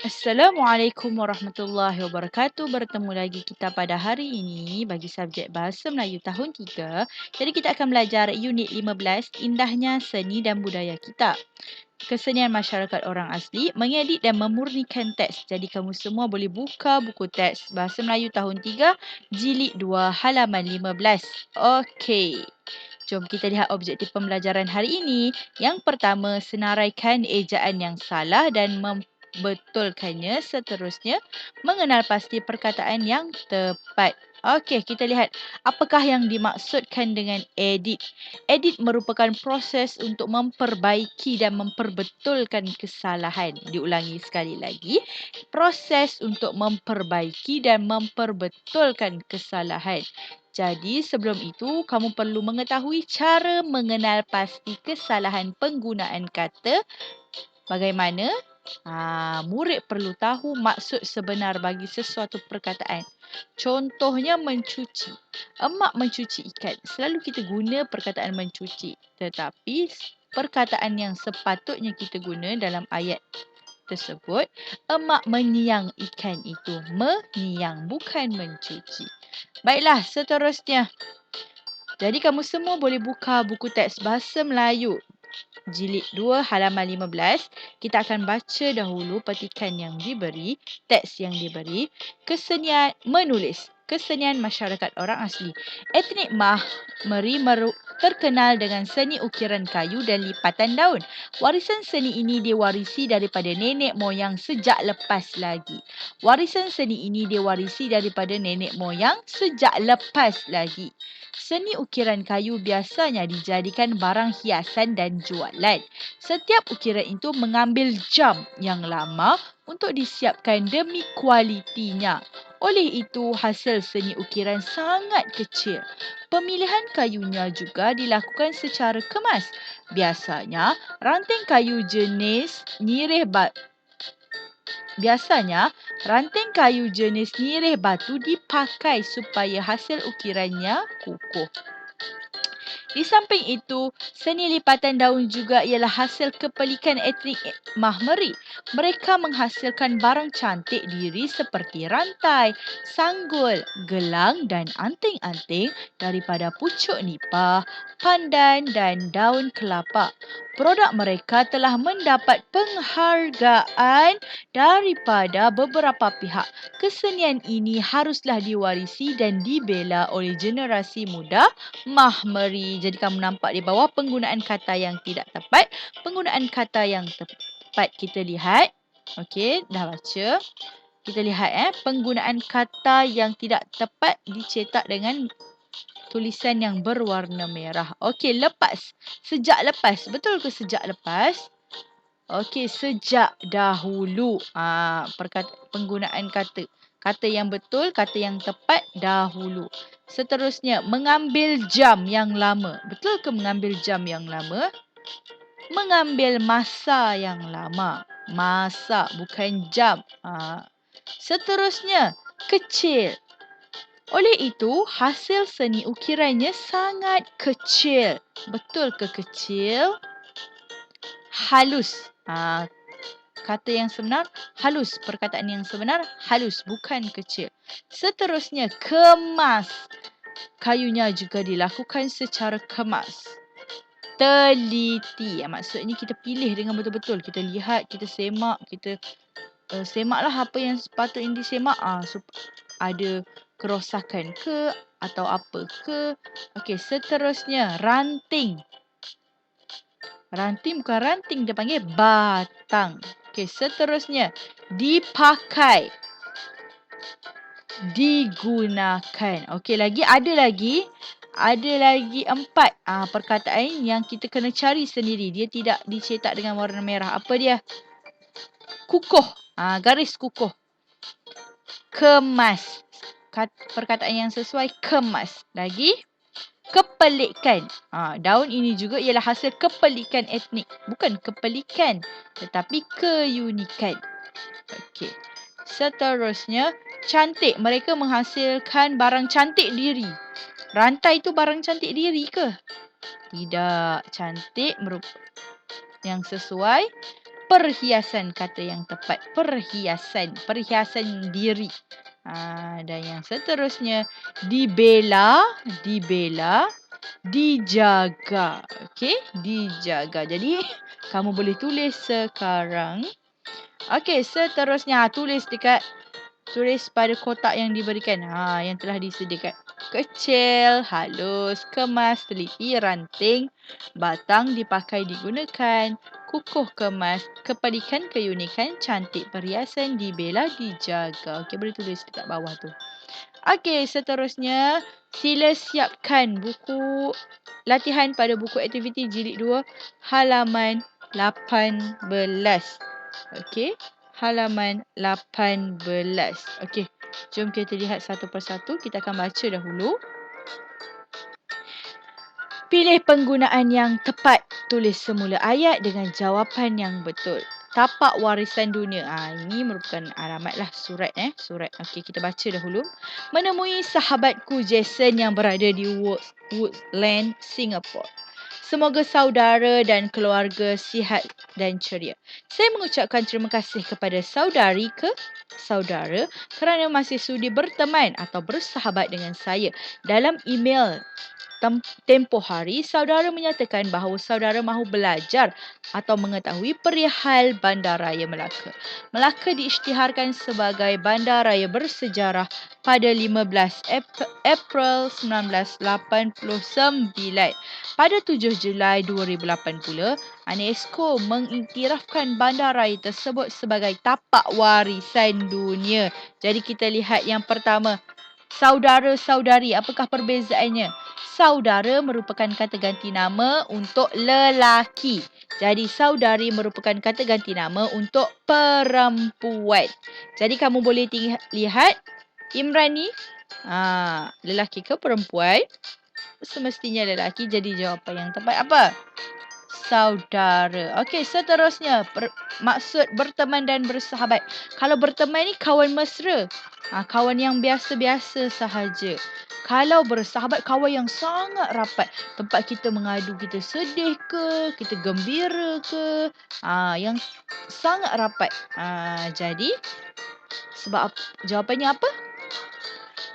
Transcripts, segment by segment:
Assalamualaikum warahmatullahi wabarakatuh. Bertemu lagi kita pada hari ini bagi subjek Bahasa Melayu tahun 3. Jadi kita akan belajar unit 15, Indahnya Seni dan Budaya Kita. Kesenian masyarakat orang asli, mengedit dan memurnikan teks. Jadi kamu semua boleh buka buku teks Bahasa Melayu tahun 3, jilid 2, halaman 15. Okey. Jom kita lihat objektif pembelajaran hari ini. Yang pertama, senaraikan ejaan yang salah dan membetulkannya. Seterusnya, mengenal pasti perkataan yang tepat. Okey, kita lihat apakah yang dimaksudkan dengan edit. Edit merupakan proses untuk memperbaiki dan memperbetulkan kesalahan. Diulangi sekali lagi. Proses untuk memperbaiki dan memperbetulkan kesalahan. Jadi sebelum itu, kamu perlu mengetahui cara mengenal pasti kesalahan penggunaan kata. Bagaimana? Murid perlu tahu maksud sebenar bagi sesuatu perkataan. Contohnya mencuci. Emak mencuci ikan. Selalu kita guna perkataan mencuci. Tetapi perkataan yang sepatutnya kita guna dalam ayat tersebut, emak menyiang ikan itu. Menyiang, bukan mencuci. Baiklah, seterusnya. Jadi kamu semua boleh buka buku teks Bahasa Melayu jilid 2 halaman 15. Kita akan baca dahulu petikan yang diberi, teks yang diberi. Kesenian menulis. Kesenian masyarakat orang asli. Etnik Mahmeri terkenal dengan seni ukiran kayu dan lipatan daun. Warisan seni ini diwarisi daripada nenek moyang sejak lepas lagi. Warisan seni ini diwarisi daripada nenek moyang sejak lepas lagi. Seni ukiran kayu biasanya dijadikan barang hiasan dan jualan. Setiap ukiran itu mengambil jam yang lama untuk disiapkan demi kualitinya. Oleh itu, hasil seni ukiran sangat kecil. Pemilihan kayunya juga dilakukan secara kemas. Biasanya, ranting kayu jenis nirih batu dipakai supaya hasil ukirannya kukuh. Di samping itu, seni lipatan daun juga ialah hasil kepelikan etnik Mahmeri. Mereka menghasilkan barang cantik diri seperti rantai, sanggul, gelang dan anting-anting daripada pucuk nipah, pandan dan daun kelapa. Produk mereka telah mendapat penghargaan daripada beberapa pihak. Kesenian ini haruslah diwarisi dan dibela oleh generasi muda Mahmeri. Jadi kamu nampak di bawah penggunaan kata yang tidak tepat, penggunaan kata yang tepat. Kita lihat. Okey, dah baca. Kita lihat penggunaan kata yang tidak tepat dicetak dengan tulisan yang berwarna merah. Okey, lepas. Sejak lepas. Betul ke sejak lepas? Okey, sejak dahulu. Penggunaan kata. Kata yang betul, kata yang tepat, dahulu. Seterusnya, mengambil jam yang lama. Betul ke mengambil jam yang lama? Mengambil masa yang lama. Masa, bukan jam. Seterusnya, kecil. Oleh itu, hasil seni ukirannya sangat kecil. Betul ke kecil? Halus. Kata yang sebenar, halus. Perkataan yang sebenar, halus. Bukan kecil. Seterusnya, kemas. Kayunya juga dilakukan secara kemas. Teliti. Maksudnya kita pilih dengan betul-betul. Kita lihat, kita semak, kita semaklah apa yang sepatutnya disemak. Ada kerosakan ke atau apa ke. Okey, seterusnya ranting. Ranting bukan ranting, dia panggil batang. Okey, seterusnya dipakai. Digunakan. Okey, ada lagi 4 perkataan yang kita kena cari sendiri. Dia tidak dicetak dengan warna merah. Apa dia? Kukuh. Garis kukuh. Kemas. Perkataan yang sesuai, kemas. Lagi, kepelikan. Daun ini juga ialah hasil kepelikan etnik. Bukan kepelikan, tetapi keunikan. Okey. Seterusnya, cantik. Mereka menghasilkan barang cantik diri. Rantai itu barang cantik diri ke? Tidak. Cantik yang sesuai, perhiasan, kata yang tepat. Perhiasan diri. Dan yang seterusnya, dibela, dijaga. Okey, dijaga. Jadi, kamu boleh tulis sekarang. Okey, seterusnya tulis pada kotak yang diberikan. Yang telah disediakan. Kecil, halus, kemas, teliti, ranting, batang dipakai digunakan, kukuh kemas, kepedikan, keunikan, cantik, perhiasan, dibela, dijaga. Okey, boleh tulis dekat bawah tu. Okey, seterusnya sila siapkan buku latihan pada buku aktiviti jilid 2 halaman 18. Okey, halaman 18. Okey, jom kita lihat satu persatu. Kita akan baca dahulu. Pilih penggunaan yang tepat. Tulis semula ayat dengan jawapan yang betul. Tapak warisan dunia. Ini merupakan alamatlah surat. Surat. Okey, kita baca dahulu. Menemui sahabatku Jason yang berada di Woodland, Singapore. Semoga saudara dan keluarga sihat dan ceria. Saya mengucapkan terima kasih kepada saudara kerana masih sudi berteman atau bersahabat dengan saya. Dalam email tempoh hari, saudara menyatakan bahawa saudara mahu belajar atau mengetahui perihal Bandaraya Melaka. Melaka diisytiharkan sebagai bandaraya bersejarah pada 15 April 1989. Pada 7 Julai 2008 pula, UNESCO mengiktirafkan bandaraya tersebut sebagai tapak warisan dunia. Jadi kita lihat yang pertama, saudara-saudari, apakah perbezaannya? Saudara merupakan kata ganti nama untuk lelaki. Jadi saudari merupakan kata ganti nama untuk perempuan. Jadi kamu boleh lihat Imran ni lelaki ke perempuan? Semestinya lelaki, jadi jawapan yang tepat apa? Saudara. Okey, seterusnya maksud berteman dan bersahabat. Kalau berteman ni kawan mesra. Kawan yang biasa-biasa sahaja. Kalau bersahabat, kawan yang sangat rapat. Tempat kita mengadu, kita sedih ke, kita gembira ke. Yang sangat rapat. Jadi, sebab jawapannya apa?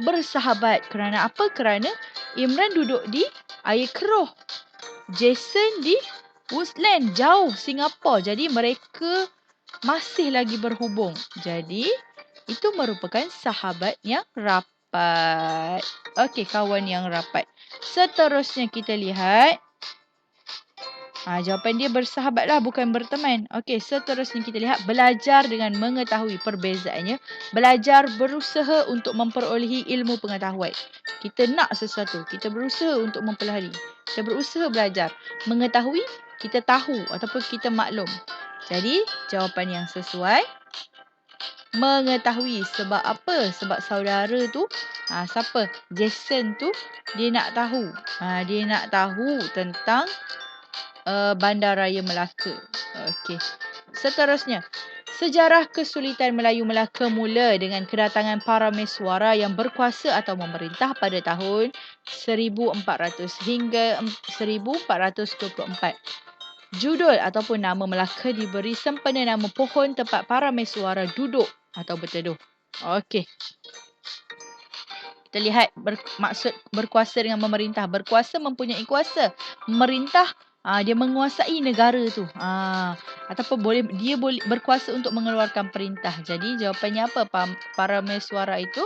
Bersahabat. Kerana apa? Kerana Imran duduk di air keruh. Jason di Woodland, jauh Singapura. Jadi mereka masih lagi berhubung. Jadi itu merupakan sahabat yang rapat. Okey, kawan yang rapat. Seterusnya kita lihat. Jawapan dia bersahabat lah, bukan berteman. Okey, seterusnya kita lihat belajar dengan mengetahui perbezaannya. Belajar berusaha untuk memperolehi ilmu pengetahuan. Kita nak sesuatu, kita berusaha untuk mempelajari. Kita berusaha belajar. Mengetahui, kita tahu ataupun kita maklum. Jadi, jawapan yang sesuai mengetahui. Sebab apa? Sebab saudara tu, siapa? Jason tu, dia nak tahu. Dia nak tahu tentang Bandaraya Melaka. Okey. Seterusnya, sejarah kesulitan Melayu Melaka mula dengan kedatangan para mesuara yang berkuasa atau memerintah pada tahun 1400 hingga 1424. Judul ataupun nama Melaka diberi sempena nama pohon tempat para mesuara duduk atau berteduh. Okey. Kita lihat maksud berkuasa dengan memerintah. Berkuasa mempunyai kuasa. Memerintah, dia menguasai negara tu. Ataupun dia boleh berkuasa untuk mengeluarkan perintah. Jadi jawapannya apa? Para mesuara itu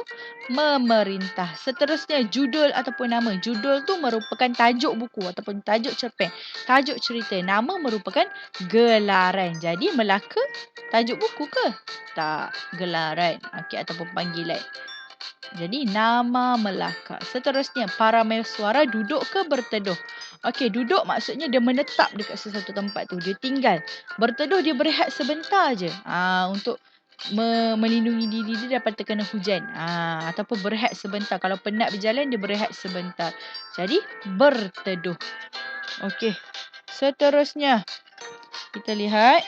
memerintah. Seterusnya judul ataupun nama. Judul tu merupakan tajuk buku ataupun tajuk cerpen. Tajuk cerita. Nama merupakan gelaran. Jadi Melaka tajuk buku ke? Tak. Gelaran. Okey, ataupun panggilan. Jadi nama Melaka. Seterusnya para mesuara duduk ke berteduh. Okey, duduk maksudnya dia menetap dekat sesuatu tempat tu. Dia tinggal. Berteduh dia berehat sebentar je. Untuk melindungi diri dia daripada terkena hujan. Ataupun berehat sebentar. Kalau penat berjalan dia berehat sebentar. Jadi berteduh. Okey. Seterusnya kita lihat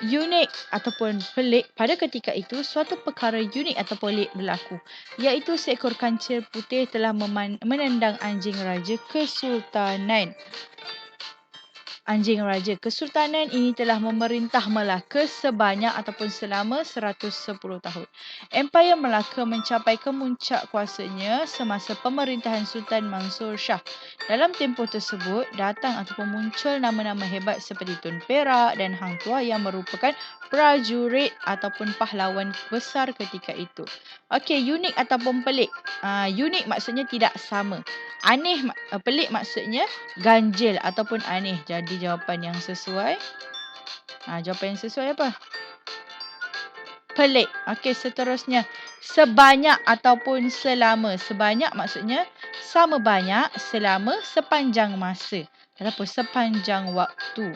unik ataupun pelik. Pada ketika itu, suatu perkara unik atau pelik berlaku. Iaitu seekor kancil putih telah menendang anjing raja Kesultanan Anjing Raja. Kesultanan ini telah memerintah Melaka sebanyak ataupun selama 110 tahun. Empayar Melaka mencapai kemuncak kuasanya semasa pemerintahan Sultan Mansur Shah. Dalam tempoh tersebut, datang ataupun muncul nama-nama hebat seperti Tun Perak dan Hang Tuah yang merupakan prajurit ataupun pahlawan besar ketika itu. Okey, unik ataupun pelik. Unik maksudnya tidak sama. Pelik maksudnya ganjil ataupun aneh. Jadi jawapan yang sesuai. Jawapan yang sesuai apa? Pelik. Okey, seterusnya. Sebanyak ataupun selama. Sebanyak maksudnya sama banyak selama sepanjang masa. Ataupun sepanjang waktu.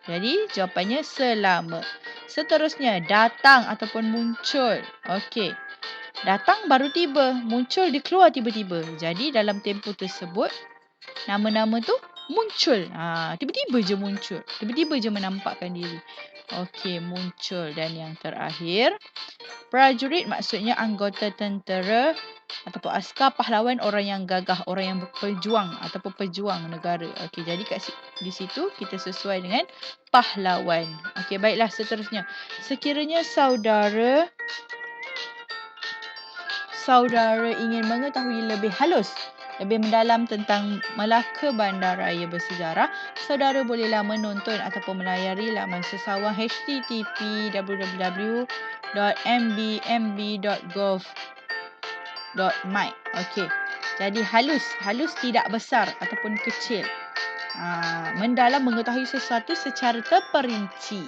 Jadi jawapannya selama. Seterusnya, datang ataupun muncul. Okey. Datang baru tiba, muncul dia keluar tiba-tiba. Jadi dalam tempoh tersebut, nama-nama tu muncul. Tiba-tiba je muncul. Tiba-tiba je menampakkan diri. Okey, muncul. Dan yang terakhir, prajurit maksudnya anggota tentera ataupun askar pahlawan, orang yang gagah, orang yang berpejuang ataupun pejuang negara. Okey, jadi di situ kita sesuai dengan pahlawan. Okey, baiklah seterusnya. Sekiranya saudara ingin mengetahui lebih halus, lebih mendalam tentang Melaka Bandaraya Bersejarah, saudara bolehlah menonton ataupun melayari laman sesawang http://www.mbmb.gov.my. Okey. Jadi halus tidak besar ataupun kecil. Mendalam mengetahui sesuatu secara terperinci.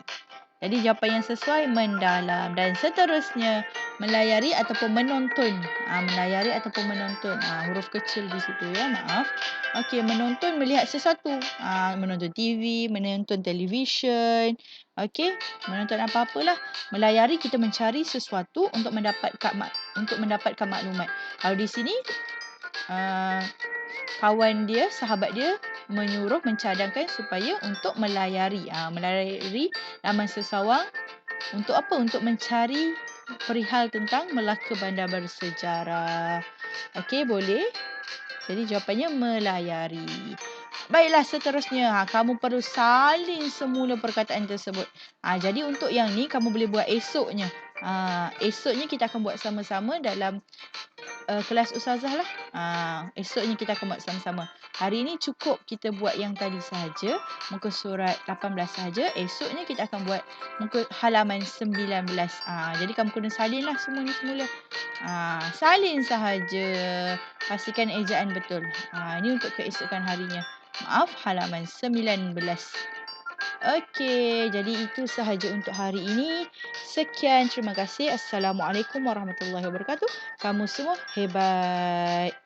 Jadi jawapan yang sesuai mendalam. Dan seterusnya, melayari ataupun menonton. Melayari ataupun menonton. Huruf kecil di situ ya, maaf. Okey, menonton, melihat sesuatu. Menonton TV, menonton televisyen. Okey, menonton apa-apalah. Melayari, kita mencari sesuatu untuk mendapatkan maklumat. Kalau di sini, kawan dia, sahabat dia mencadangkan supaya untuk melayari. Melayari laman sesawang untuk apa? Untuk mencari perihal tentang Melaka Bandar Bersejarah. Okey, boleh. Jadi jawapannya melayari. Baiklah, seterusnya. Kamu perlu salin semula perkataan tersebut. Jadi untuk yang ni kamu boleh buat esoknya. Esoknya kita akan buat sama-sama dalam kelas Ustazah lah. Esoknya kita akan buat sama-sama. Hari ini cukup kita buat yang tadi sahaja. Muka surat 18 sahaja. Esoknya kita akan buat muka halaman 19. Jadi kamu kena salin lah semua ni semula. Salin sahaja. Pastikan ejaan betul. Ini untuk keesokan harinya. Maaf, halaman 19. Okey, jadi itu sahaja untuk hari ini. Sekian, terima kasih. Assalamualaikum warahmatullahi wabarakatuh. Kamu semua hebat.